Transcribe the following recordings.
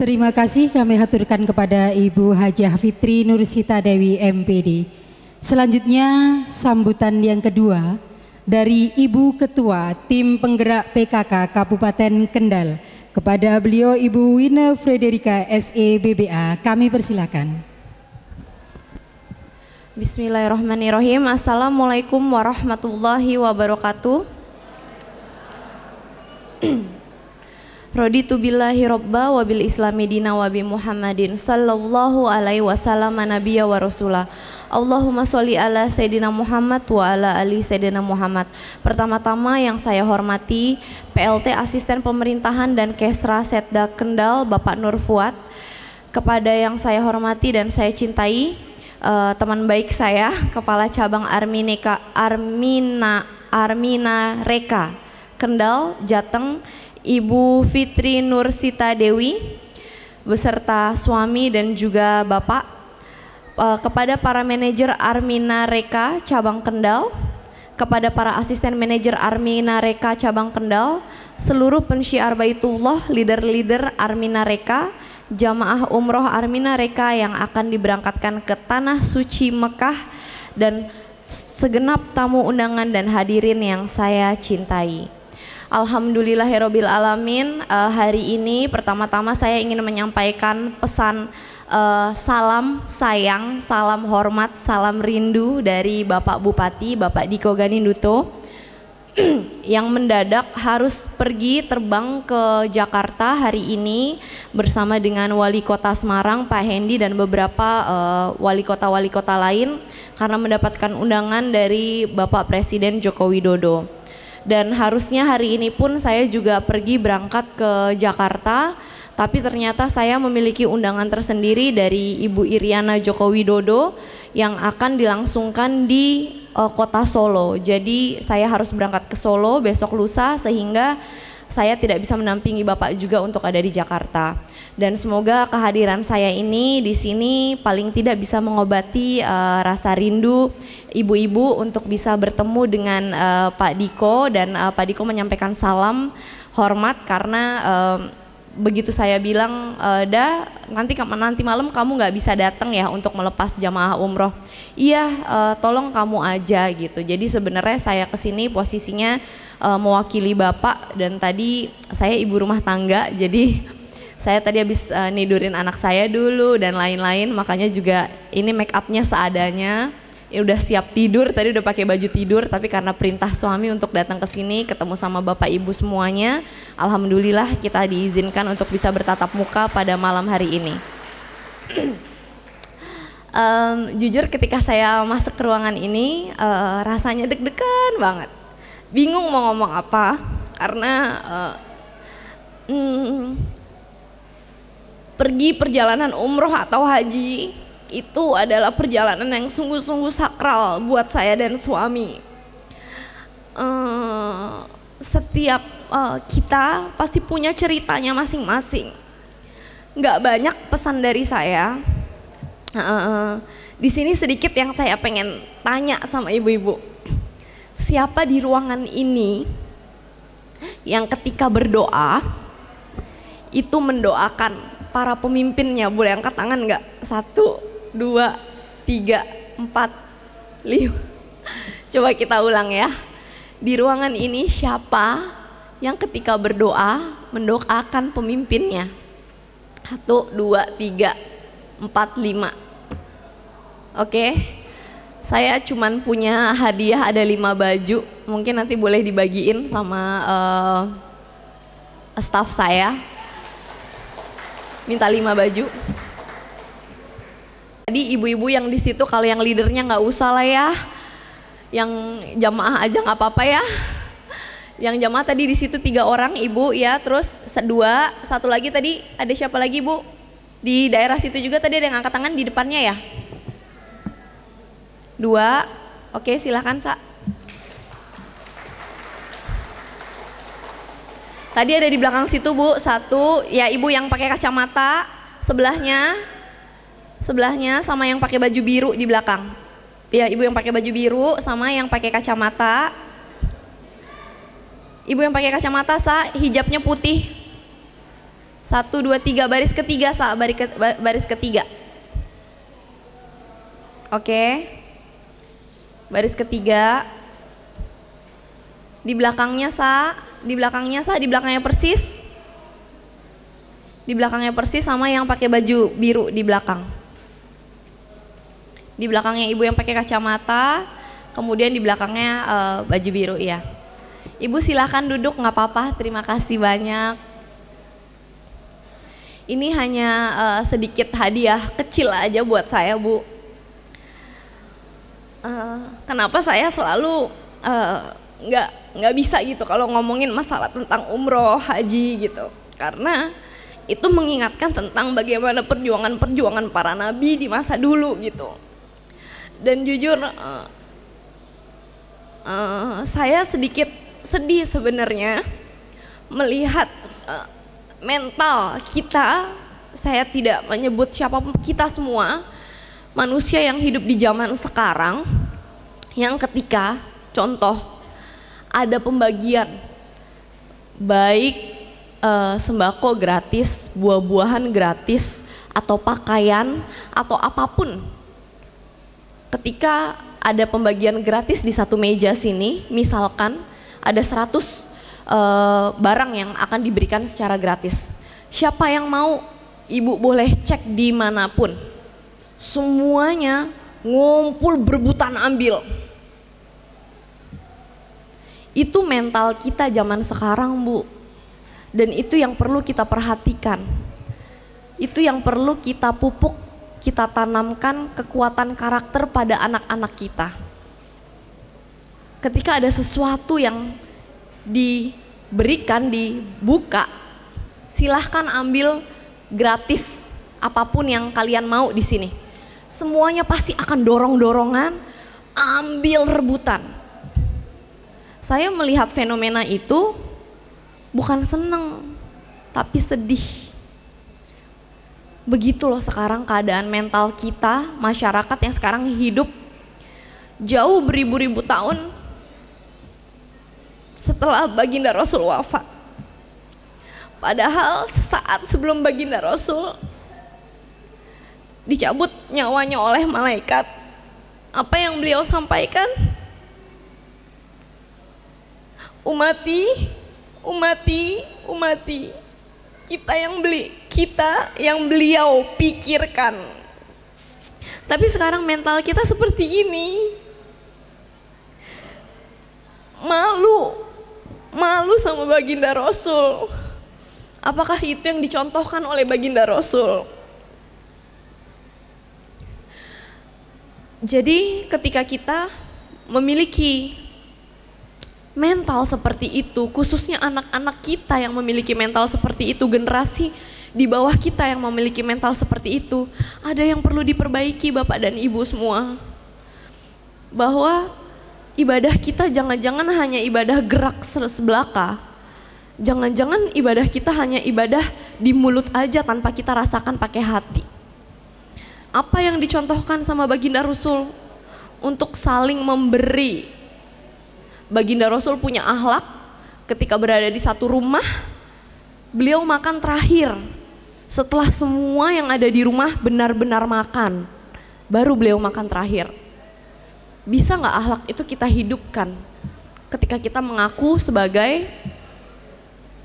Terima kasih kami haturkan kepada Ibu Hajah Fitri Nursita Dewi MPD. Selanjutnya sambutan yang kedua dari Ibu Ketua Tim Penggerak PKK Kabupaten Kendal. Kepada beliau Ibu Wina Frederika SE BBA, kami persilakan. Bismillahirrahmanirrahim. Assalamualaikum warahmatullahi wabarakatuh. Raditu billahi robba wa bil islami dina wa bi Muhammadin sallallahu alaihi wasallam nabiyya wa rasulah. Allahumma sholli ala Sayyidina Muhammad wa ala ali Sayyidina Muhammad. Pertama-tama yang saya hormati PLT Asisten Pemerintahan dan Kesra Setda Kendal Bapak Nur Fuad. Kepada yang saya hormati dan saya cintai teman baik saya Kepala Cabang Armina Reka Kendal Jateng Ibu Fitri Nursita Dewi beserta suami dan juga Bapak, kepada para manajer Armina Reka Cabang Kendal, kepada para asisten manajer Armina Reka Cabang Kendal, seluruh pensyiar Baitullah, leader-leader Armina Reka, jamaah umroh Armina Reka yang akan diberangkatkan ke Tanah Suci Mekah, dan segenap tamu undangan dan hadirin yang saya cintai. Alhamdulillahirabbil alamin. Hari ini pertama-tama saya ingin menyampaikan pesan salam sayang, salam hormat, salam rindu dari Bapak Bupati, Bapak Diko Ganinduto yang mendadak harus pergi terbang ke Jakarta hari ini bersama dengan Wali Kota Semarang Pak Hendi dan beberapa wali kota lain karena mendapatkan undangan dari Bapak Presiden Joko Widodo. Dan harusnya hari ini pun saya juga pergi berangkat ke Jakarta, tapi ternyata saya memiliki undangan tersendiri dari Ibu Iriana Joko Widodo yang akan dilangsungkan di kota Solo. Jadi saya harus berangkat ke Solo besok lusa sehingga saya tidak bisa mendampingi Bapak juga untuk ada di Jakarta. Dan semoga kehadiran saya ini di sini paling tidak bisa mengobati rasa rindu ibu-ibu untuk bisa bertemu dengan Pak Diko, dan Pak Diko menyampaikan salam hormat karena begitu saya bilang, nanti malam kamu nggak bisa datang ya untuk melepas jamaah umroh. Iya, tolong kamu aja gitu. Jadi sebenarnya saya kesini posisinya mewakili Bapak, dan tadi saya ibu rumah tangga, jadi saya tadi habis nidurin anak saya dulu dan lain-lain, makanya juga ini make upnya seadanya. Ya udah siap tidur, tadi udah pakai baju tidur, tapi karena perintah suami untuk datang ke sini ketemu sama Bapak Ibu semuanya, alhamdulillah kita diizinkan untuk bisa bertatap muka pada malam hari ini. Jujur ketika saya masuk ke ruangan ini rasanya deg-degan banget, bingung mau ngomong apa karena pergi perjalanan umroh atau haji itu adalah perjalanan yang sungguh-sungguh sakral buat saya dan suami. Setiap kita pasti punya ceritanya masing-masing. Nggak banyak pesan dari saya. Di sini sedikit yang saya pengen tanya sama ibu-ibu. Siapa di ruangan ini yang ketika berdoa itu mendoakan para pemimpinnya? Boleh angkat tangan nggak? 1, 2, 3, 4, 5. Coba kita ulang ya. Di ruangan ini siapa yang ketika berdoa mendoakan pemimpinnya? 1, 2, 3, 4, 5. Oke. Saya cuman punya hadiah ada 5 baju. Mungkin nanti boleh dibagiin sama staff saya. Minta 5 baju. Tadi ibu-ibu yang di situ kalau yang leadernya nggak usah lah ya, yang jamaah aja nggak apa-apa ya. Yang jamaah tadi di situ 3 orang ibu ya, terus 2, 1 lagi tadi ada siapa lagi bu? Di daerah situ juga tadi ada yang angkat tangan di depannya ya. 2, oke silahkan Sa. Tadi ada di belakang situ bu, 1 ya ibu yang pakai kacamata, sebelahnya sama yang pakai baju biru di belakang. Ya ibu yang pakai baju biru sama yang pakai kacamata. Ibu yang pakai kacamata Sa, hijabnya putih. 1, 2, 3, baris ketiga, baris ketiga. Oke. Baris ketiga. Di belakangnya di belakangnya persis. Di belakangnya persis sama yang pakai baju biru di belakang. Di belakangnya ibu yang pakai kacamata, kemudian di belakangnya baju biru ya. Ibu silahkan duduk, nggak apa-apa, terima kasih banyak. Ini hanya sedikit hadiah kecil aja buat saya, Bu. Kenapa saya selalu nggak bisa gitu kalau ngomongin masalah tentang umroh, haji gitu. Karena itu mengingatkan tentang bagaimana perjuangan para nabi di masa dulu gitu. Dan jujur saya sedikit sedih sebenarnya melihat mental kita. Saya tidak menyebut siapapun, kita semua manusia yang hidup di zaman sekarang, yang ketika contoh ada pembagian baik sembako gratis, buah-buahan gratis, atau pakaian, atau apapun. Ketika ada pembagian gratis di satu meja sini, misalkan ada 100 barang yang akan diberikan secara gratis. Siapa yang mau, ibu boleh cek dimanapun. Semuanya ngumpul berebutan ambil. Itu mental kita zaman sekarang, Bu. Dan itu yang perlu kita perhatikan. Itu yang perlu kita pupuk, kita tanamkan kekuatan karakter pada anak-anak kita. Ketika ada sesuatu yang diberikan, dibuka, silahkan ambil gratis apapun yang kalian mau di sini. Semuanya pasti akan dorong-dorongan, ambil rebutan. Saya melihat fenomena itu bukan seneng, tapi sedih. Begitu loh sekarang keadaan mental kita, masyarakat yang sekarang hidup jauh beribu-ribu tahun setelah baginda Rasul wafat. Padahal sesaat sebelum baginda Rasul dicabut nyawanya oleh malaikat, apa yang beliau sampaikan? Umati, kita yang beliau pikirkan. Tapi sekarang mental kita seperti ini. Malu sama baginda Rasul. Apakah itu yang dicontohkan oleh baginda Rasul? Jadi ketika kita memiliki mental seperti itu, khususnya anak-anak kita yang memiliki mental seperti itu, generasi di bawah kita yang memiliki mental seperti itu, ada yang perlu diperbaiki Bapak dan Ibu semua. Bahwa ibadah kita jangan-jangan hanya ibadah gerak sebelaka. Jangan-jangan ibadah kita hanya ibadah di mulut aja tanpa kita rasakan pakai hati. Apa yang dicontohkan sama baginda Rasul untuk saling memberi. Baginda Rasul punya akhlak, ketika berada di satu rumah, beliau makan terakhir. Setelah semua yang ada di rumah benar-benar makan, baru beliau makan terakhir. Bisa nggak akhlak itu kita hidupkan ketika kita mengaku sebagai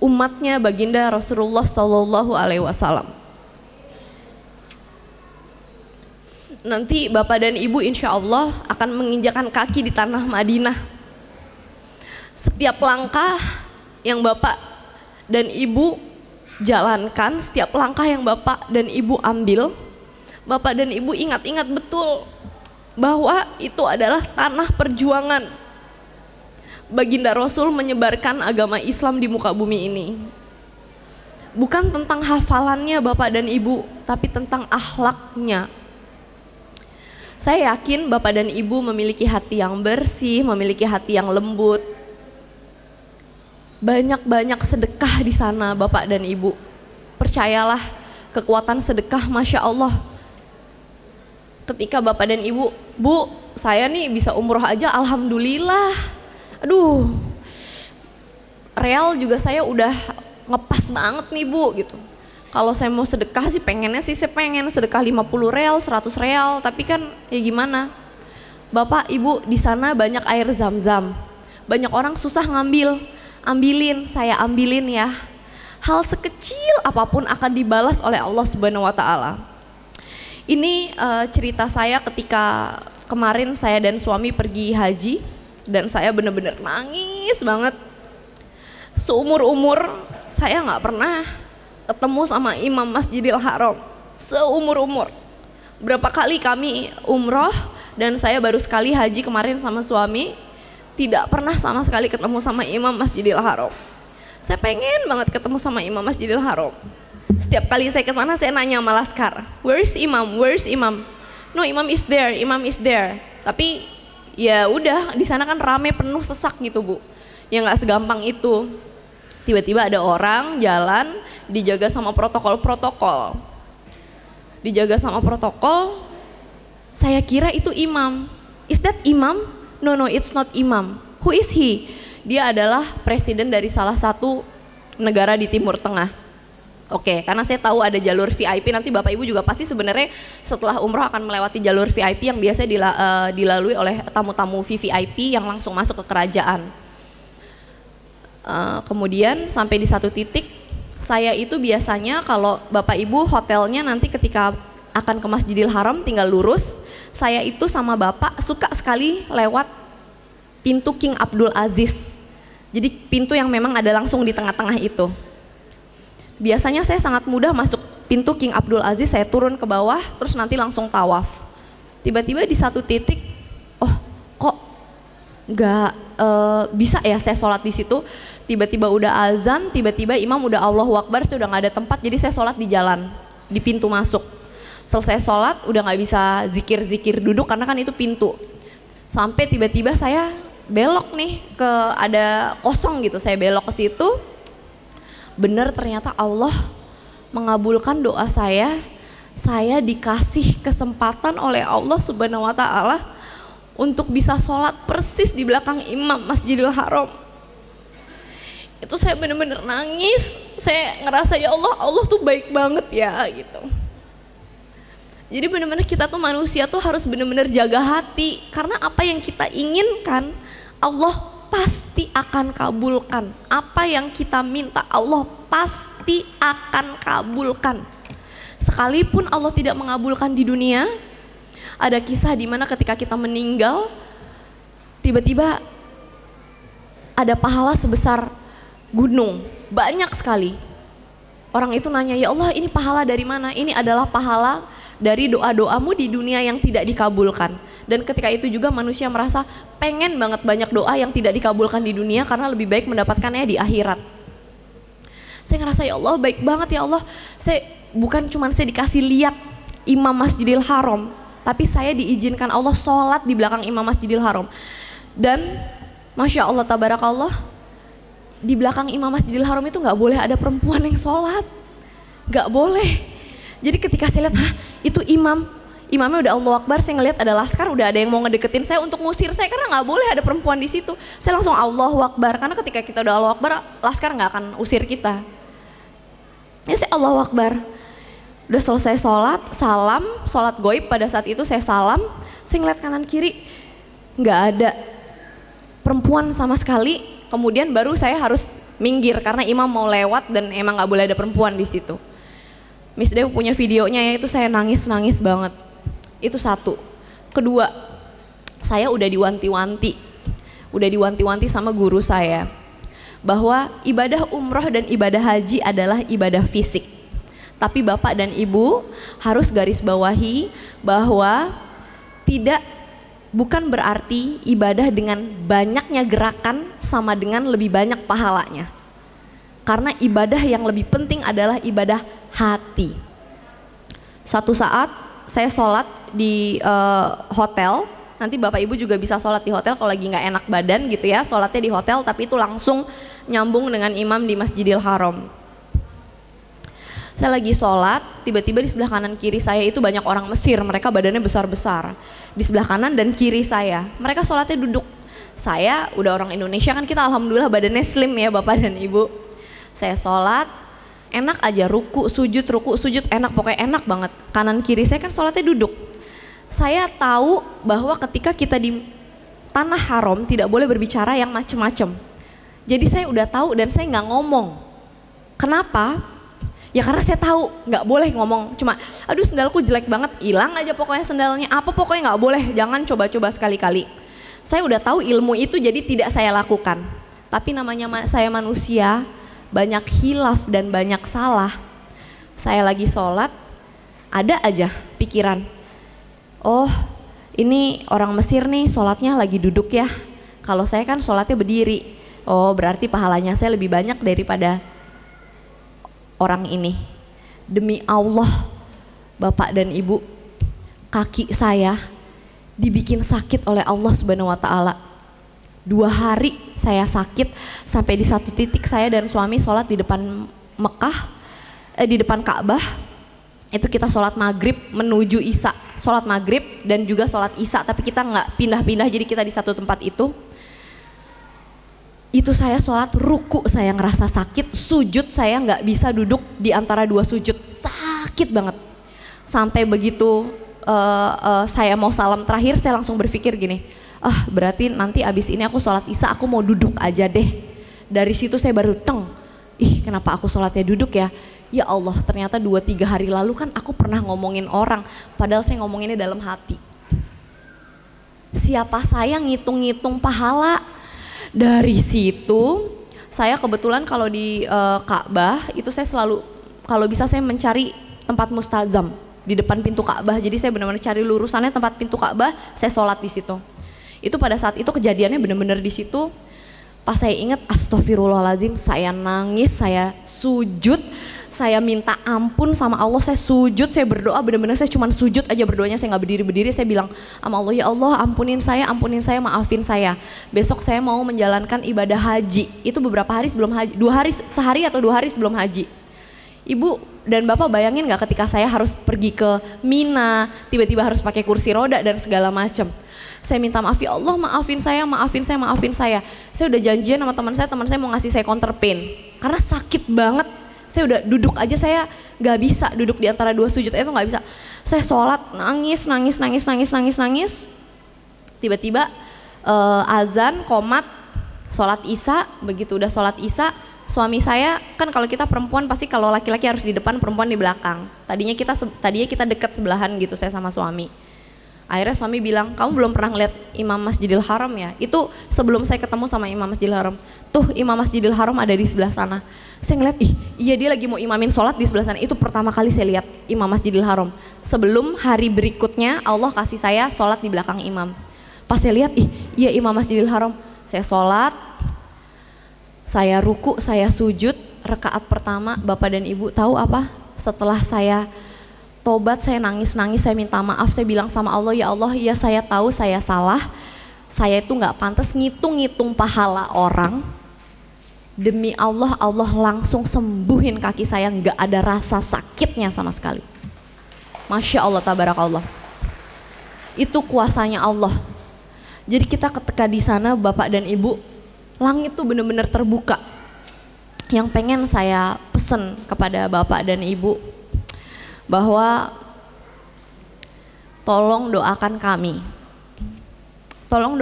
umatnya baginda Rasulullah Sallallahu Alaihi Wasallam? Nanti Bapak dan Ibu insya Allah akan menginjakan kaki di tanah Madinah. Setiap langkah yang Bapak dan Ibu jalankan, setiap langkah yang Bapak dan Ibu ambil, Bapak dan Ibu ingat-ingat betul bahwa itu adalah tanah perjuangan baginda Rasul menyebarkan agama Islam di muka bumi ini. Bukan tentang hafalannya Bapak dan Ibu, tapi tentang akhlaknya. Saya yakin Bapak dan Ibu memiliki hati yang bersih, memiliki hati yang lembut. Banyak-banyak sedekah di sana Bapak dan Ibu. Percayalah, kekuatan sedekah Masya Allah. Ketika Bapak dan Ibu, Bu, saya nih bisa umroh aja alhamdulillah. Aduh, real juga saya udah ngepas banget nih Bu gitu. Kalau saya mau sedekah sih pengennya sih saya pengen sedekah 50 real, 100 real, tapi kan ya gimana? Bapak, Ibu, di sana banyak air zam-zam. Banyak orang susah ngambil, ambilin, saya ambilin ya. Hal sekecil apapun akan dibalas oleh Allah Subhanahu wa taala. Ini cerita saya ketika kemarin saya dan suami pergi haji dan saya benar-benar nangis banget. Seumur-umur saya nggak pernah ketemu sama Imam Masjidil Haram, seumur-umur. Berapa kali kami umroh dan saya baru sekali haji kemarin sama suami, tidak pernah sama sekali ketemu sama Imam Masjidil Haram. Saya pengen banget ketemu sama Imam Masjidil Haram. Setiap kali saya ke sana saya nanya sama Laskar, "Where is Imam? Where is Imam?" "No, Imam is there, Imam is there." Tapi ya udah, di sana kan rame penuh sesak gitu, Bu. Ya nggak segampang itu. Tiba-tiba ada orang jalan dijaga sama protokol-protokol. Dijaga sama protokol, saya kira itu imam. Is that imam? No, no, it's not imam. Who is he? Dia adalah presiden dari salah satu negara di Timur Tengah. Oke, karena saya tahu ada jalur VIP, nanti Bapak Ibu juga pasti sebenarnya setelah umroh akan melewati jalur VIP yang biasa dilalui oleh tamu-tamu VVIP yang langsung masuk ke kerajaan. Kemudian sampai di satu titik, saya itu biasanya kalau Bapak Ibu hotelnya nanti ketika akan ke Masjidil Haram tinggal lurus, saya itu sama Bapak suka sekali lewat pintu King Abdul Aziz. Jadi pintu yang memang ada langsung di tengah-tengah itu. Biasanya saya sangat mudah masuk pintu King Abdul Aziz, saya turun ke bawah terus nanti langsung tawaf. Tiba-tiba di satu titik, oh kok nggak bisa ya saya sholat di situ. Tiba-tiba udah azan, tiba-tiba imam udah Allahu Akbar, saya udah nggak ada tempat, jadi saya sholat di jalan, di pintu masuk. Selesai sholat udah nggak bisa zikir-zikir duduk karena kan itu pintu. Sampai tiba-tiba saya belok nih ke ada kosong gitu, saya belok ke situ. Bener ternyata Allah mengabulkan doa saya dikasih kesempatan oleh Allah Subhanahu wa taala untuk bisa sholat persis di belakang imam Masjidil Haram. Itu saya bener-bener nangis, saya ngerasa ya Allah tuh baik banget ya gitu. Jadi bener-bener kita tuh manusia tuh harus bener-bener jaga hati, karena apa yang kita inginkan Allah pasti akan kabulkan. Apa yang kita minta Allah pasti akan kabulkan. Sekalipun Allah tidak mengabulkan di dunia, ada kisah di mana ketika kita meninggal, tiba-tiba ada pahala sebesar gunung, banyak sekali. Orang itu nanya, ya Allah ini pahala dari mana? Ini adalah pahala dari doa-doamu di dunia yang tidak dikabulkan. Dan ketika itu juga manusia merasa pengen banget banyak doa yang tidak dikabulkan di dunia karena lebih baik mendapatkannya di akhirat. Saya ngerasa ya Allah baik banget ya Allah. Saya bukan cuma saya dikasih lihat Imam Masjidil Haram, tapi saya diizinkan Allah sholat di belakang Imam Masjidil Haram. Dan Masya Allah tabarakallah, di belakang Imam Masjidil Haram itu nggak boleh ada perempuan yang sholat, nggak boleh. Jadi ketika saya lihat, itu imamnya udah Allahu Akbar, saya ngelihat ada Laskar, udah ada yang mau ngedeketin saya untuk ngusir saya karena nggak boleh ada perempuan di situ. Saya langsung Allahu Akbar, karena ketika kita udah Allahu Akbar, Laskar nggak akan usir kita. Ya saya Allahu Akbar. Udah selesai sholat, salam, sholat goib pada saat itu saya salam, saya ngeliat kanan kiri, nggak ada perempuan sama sekali. Kemudian baru saya harus minggir karena imam mau lewat dan emang nggak boleh ada perempuan di situ. Miss Dew punya videonya ya, itu saya nangis banget. Itu satu. Kedua, saya udah diwanti-wanti sama guru saya bahwa ibadah umroh dan ibadah haji adalah ibadah fisik. Tapi Bapak dan Ibu harus garis bawahi bahwa bukan berarti ibadah dengan banyaknya gerakan sama dengan lebih banyak pahalanya. Karena ibadah yang lebih penting adalah ibadah hati. Satu saat saya sholat di hotel, nanti Bapak Ibu juga bisa sholat di hotel kalau lagi nggak enak badan gitu ya, sholatnya di hotel tapi itu langsung nyambung dengan imam di Masjidil Haram. Saya lagi sholat, tiba-tiba di sebelah kanan kiri saya itu banyak orang Mesir, mereka badannya besar-besar. Di sebelah kanan dan kiri saya, mereka sholatnya duduk. Saya udah orang Indonesia kan, kita alhamdulillah badannya slim ya Bapak dan Ibu. Saya sholat, enak aja, ruku sujud enak, pokoknya enak banget. Kanan kiri saya kan sholatnya duduk. Saya tahu bahwa ketika kita di tanah haram tidak boleh berbicara yang macem-macem. Jadi saya udah tahu dan saya nggak ngomong. Kenapa? Ya karena saya tahu nggak boleh ngomong. Cuma aduh sendalku jelek banget, hilang aja pokoknya sendalnya. Apa pokoknya nggak boleh, jangan coba-coba sekali-kali. Saya udah tahu ilmu itu jadi tidak saya lakukan. Tapi namanya saya manusia, banyak hilaf dan banyak salah. Saya lagi sholat, ada aja pikiran, oh ini orang Mesir nih sholatnya lagi duduk ya. Kalau saya kan sholatnya berdiri. Oh berarti pahalanya saya lebih banyak daripada orang ini. Demi Allah Bapak dan Ibu, kaki saya dibikin sakit oleh Allah Subhanahu wa Ta'ala. 2 hari saya sakit, sampai di satu titik saya dan suami sholat di depan di depan Ka'bah. Itu kita sholat maghrib menuju isya, sholat maghrib dan juga sholat isya, tapi kita nggak pindah-pindah, jadi kita di satu tempat itu. Itu saya sholat, ruku saya ngerasa sakit, sujud saya nggak bisa duduk di antara 2 sujud, sakit banget. Sampai begitu saya mau salam terakhir, saya langsung berpikir gini, berarti nanti abis ini aku sholat isya aku mau duduk aja deh. Dari situ saya baru kenapa aku sholatnya duduk ya? Ya Allah, ternyata 2-3 hari lalu kan aku pernah ngomongin orang, padahal saya ngomonginnya dalam hati. Siapa saya ngitung-ngitung pahala? Dari situ saya kebetulan kalau di Ka'bah itu saya selalu, kalau bisa saya mencari tempat mustazam di depan pintu Ka'bah. Jadi saya benar-benar cari lurusannya tempat pintu Ka'bah, saya sholat di situ. Itu pada saat itu kejadiannya benar-benar di situ. Pas saya ingat, astagfirullahaladzim, saya nangis, saya sujud, saya minta ampun sama Allah, saya sujud, saya berdoa, benar-benar saya cuma sujud aja berdoanya, saya nggak berdiri-berdiri, saya bilang sama Allah, ya Allah ampunin saya, maafin saya. Besok saya mau menjalankan ibadah haji, itu beberapa hari sebelum haji, 2 hari, sehari atau 2 hari sebelum haji. Ibu dan Bapak bayangin nggak ketika saya harus pergi ke Mina, tiba-tiba harus pakai kursi roda dan segala macam. Saya minta maaf, ya Allah maafin saya. Saya udah janjian sama teman saya mau ngasih saya counterpain karena sakit banget. Saya udah duduk aja, saya nggak bisa duduk di antara 2 sujud itu, nggak bisa. Saya sholat nangis. Tiba-tiba azan, qomat, sholat isya. Begitu udah sholat isya, suami saya kan kalau kita perempuan pasti kalau laki-laki harus di depan, perempuan di belakang. Tadinya kita dekat sebelahan gitu saya sama suami. Akhirnya suami bilang, kamu belum pernah ngeliat Imam Masjidil Haram ya? Itu sebelum saya ketemu sama Imam Masjidil Haram. Tuh Imam Masjidil Haram ada di sebelah sana. Saya ngeliat, iya dia lagi mau imamin sholat di sebelah sana. Itu pertama kali saya lihat Imam Masjidil Haram. Sebelum hari berikutnya Allah kasih saya sholat di belakang imam. Pas saya lihat, iya Imam Masjidil Haram. Saya sholat, saya ruku, saya sujud. Rakaat pertama, Bapak dan Ibu tahu apa? Setelah saya tobat, saya nangis, saya minta maaf, saya bilang sama Allah, ya Allah, ya saya tahu saya salah, saya itu nggak pantas ngitung-ngitung pahala orang. Demi Allah, Allah langsung sembuhin kaki saya, nggak ada rasa sakitnya sama sekali. Masya Allah, tabarakallah. Itu kuasanya Allah. Jadi kita ketika di sana Bapak dan Ibu, langit tuh benar-benar terbuka. Yang pengen saya pesen kepada Bapak dan Ibu, bahwa tolong doakan kami, tolong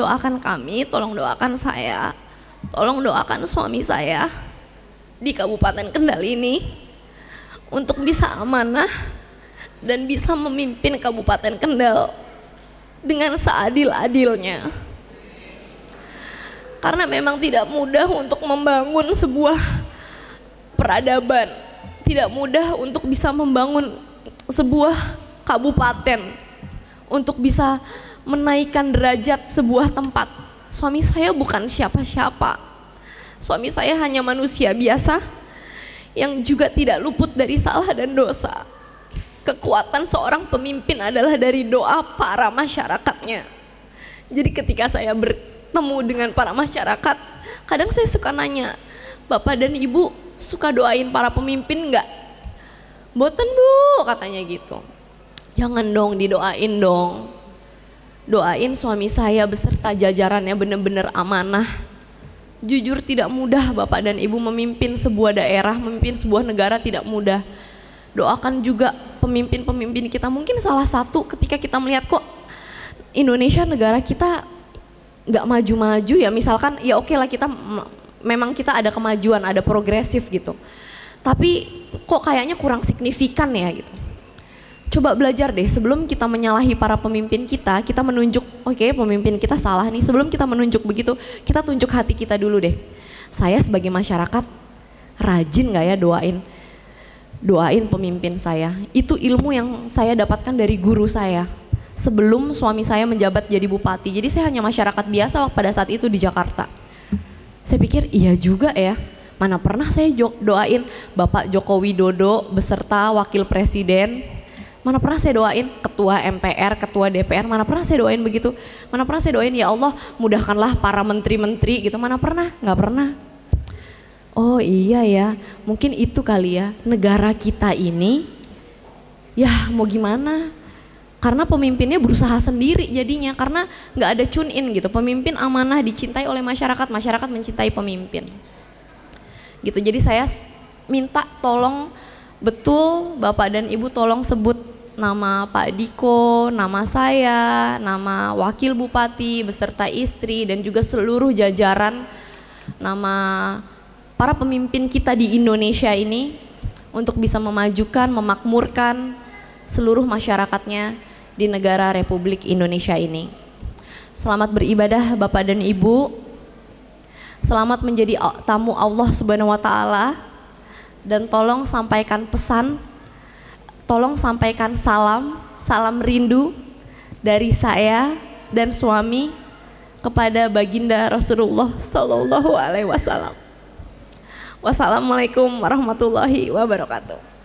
doakan saya, tolong doakan suami saya di Kabupaten Kendal ini untuk bisa amanah dan bisa memimpin Kabupaten Kendal dengan seadil-adilnya. Karena memang tidak mudah untuk membangun sebuah peradaban, tidak mudah untuk bisa membangun sebuah kabupaten, untuk bisa menaikkan derajat sebuah tempat. Suami saya bukan siapa-siapa. Suami saya hanya manusia biasa yang juga tidak luput dari salah dan dosa. Kekuatan seorang pemimpin adalah dari doa para masyarakatnya. Jadi ketika saya bertemu dengan para masyarakat, kadang saya suka nanya, Bapak dan Ibu suka doain para pemimpin enggak? Boten Bu, katanya gitu. Jangan dong, didoain dong. Doain suami saya beserta jajarannya benar-benar amanah. Jujur tidak mudah Bapak dan Ibu memimpin sebuah daerah, memimpin sebuah negara tidak mudah. Doakan juga pemimpin-pemimpin kita. Mungkin salah satu ketika kita melihat kok Indonesia negara kita nggak maju-maju ya, misalkan ya oke lah kita memang kita ada kemajuan, ada progresif gitu. Tapi kok kayaknya kurang signifikan ya gitu. Coba belajar deh sebelum kita menyalahi para pemimpin kita menunjuk oke, pemimpin kita salah nih. Sebelum kita menunjuk begitu, kita tunjuk hati kita dulu deh. Saya sebagai masyarakat rajin nggak ya doain pemimpin saya. Itu ilmu yang saya dapatkan dari guru saya sebelum suami saya menjabat jadi bupati. Jadi saya hanya masyarakat biasa pada saat itu di Jakarta. Saya pikir iya juga ya. Mana pernah saya doain Bapak Joko Widodo beserta wakil presiden. Mana pernah saya doain ketua MPR, ketua DPR, mana pernah saya doain begitu. Mana pernah saya doain ya Allah mudahkanlah para menteri-menteri gitu, mana pernah, nggak pernah. Oh iya ya, mungkin itu kali ya negara kita ini ya mau gimana. Karena pemimpinnya berusaha sendiri jadinya, karena nggak ada tune in gitu. Pemimpin amanah dicintai oleh masyarakat, masyarakat mencintai pemimpin. Gitu, jadi saya minta tolong betul Bapak dan Ibu tolong sebut nama Pak Diko, nama saya, nama Wakil Bupati beserta istri dan juga seluruh jajaran, nama para pemimpin kita di Indonesia ini untuk bisa memajukan, memakmurkan seluruh masyarakatnya di negara Republik Indonesia ini. Selamat beribadah Bapak dan Ibu, selamat menjadi tamu Allah Subhanahu wa Ta'ala, dan tolong sampaikan pesan, tolong sampaikan salam rindu dari saya dan suami kepada baginda Rasulullah Sallallahu Alaihi Wasallam. Wassalamualaikum warahmatullahi wabarakatuh.